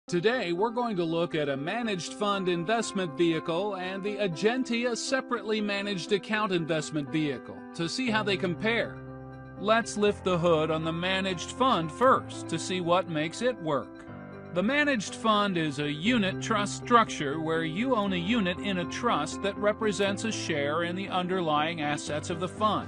Today, we're going to look at a managed fund investment vehicle and the Agentia Separately Managed Account investment vehicle to see how they compare. Let's lift the hood on the managed fund first to see what makes it work. The managed fund is a unit trust structure where you own a unit in a trust that represents a share in the underlying assets of the fund.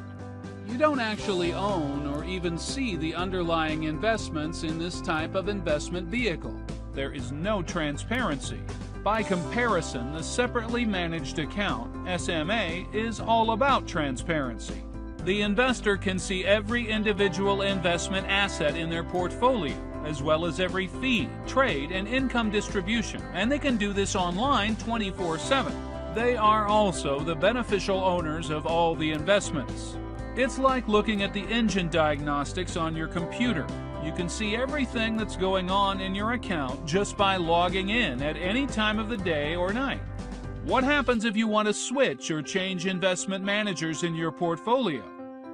You don't actually own or even see the underlying investments in this type of investment vehicle. There is no transparency. By comparison, the Separately Managed Account, SMA, is all about transparency. The investor can see every individual investment asset in their portfolio, as well as every fee, trade, and income distribution, and they can do this online 24/7. They are also the beneficial owners of all the investments. It's like looking at the engine diagnostics on your computer. You can see everything that's going on in your account just by logging in at any time of the day or night. What happens if you want to switch or change investment managers in your portfolio?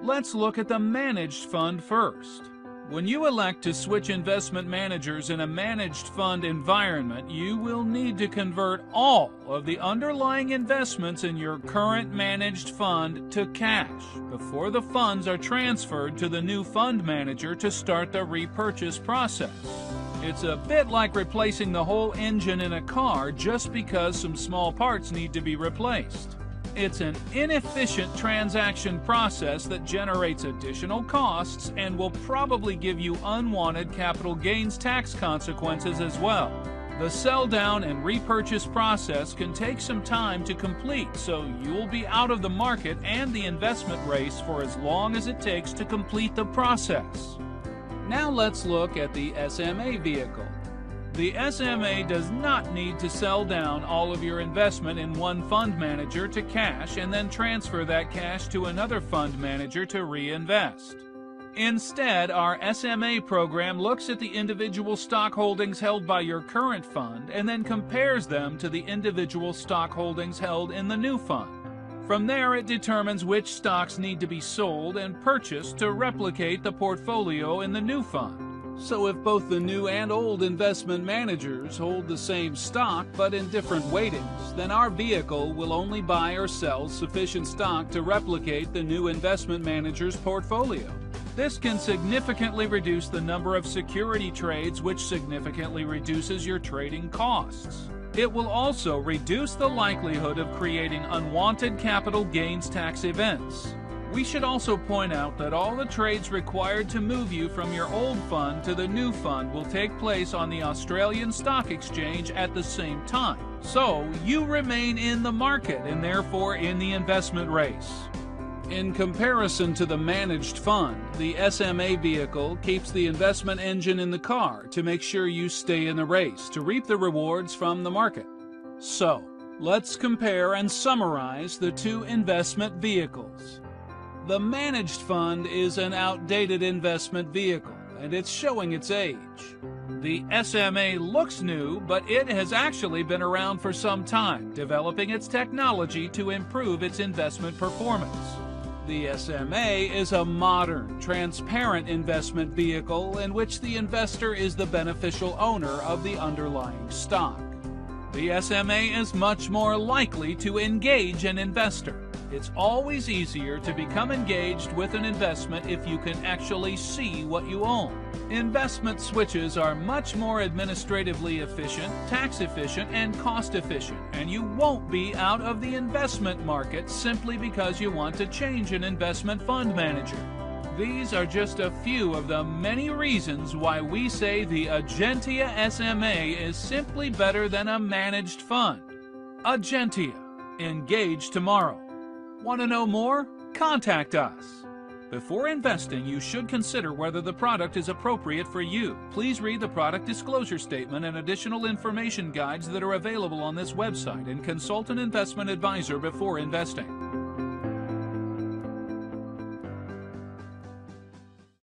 Let's look at the managed fund first. When you elect to switch investment managers in a managed fund environment, you will need to convert all of the underlying investments in your current managed fund to cash before the funds are transferred to the new fund manager to start the repurchase process. It's a bit like replacing the whole engine in a car just because some small parts need to be replaced. It's an inefficient transaction process that generates additional costs and will probably give you unwanted capital gains tax consequences as well. The sell down and repurchase process can take some time to complete, so you'll be out of the market and the investment race for as long as it takes to complete the process. Now let's look at the SMA vehicle. The SMA does not need to sell down all of your investment in one fund manager to cash and then transfer that cash to another fund manager to reinvest. Instead, our SMA program looks at the individual stock holdings held by your current fund and then compares them to the individual stock holdings held in the new fund. From there, it determines which stocks need to be sold and purchased to replicate the portfolio in the new fund. So if both the new and old investment managers hold the same stock but in different weightings, then our vehicle will only buy or sell sufficient stock to replicate the new investment manager's portfolio. This can significantly reduce the number of security trades, which significantly reduces your trading costs. It will also reduce the likelihood of creating unwanted capital gains tax events. We should also point out that all the trades required to move you from your old fund to the new fund will take place on the Australian Stock Exchange at the same time. So you remain in the market and therefore in the investment race. In comparison to the managed fund, the SMA vehicle keeps the investment engine in the car to make sure you stay in the race to reap the rewards from the market. So let's compare and summarize the two investment vehicles. The managed fund is an outdated investment vehicle, and it's showing its age. The SMA looks new, but it has actually been around for some time, developing its technology to improve its investment performance. The SMA is a modern, transparent investment vehicle in which the investor is the beneficial owner of the underlying stock. The SMA is much more likely to engage an investor. It's always easier to become engaged with an investment if you can actually see what you own. Investment switches are much more administratively efficient, tax efficient, and cost efficient, and you won't be out of the investment market simply because you want to change an investment fund manager. These are just a few of the many reasons why we say the Agentia SMA is simply better than a managed fund. Agentia. Engage tomorrow. Want to know more? Contact us. Before investing, you should consider whether the product is appropriate for you. Please read the product disclosure statement and additional information guides that are available on this website and consult an investment advisor before investing.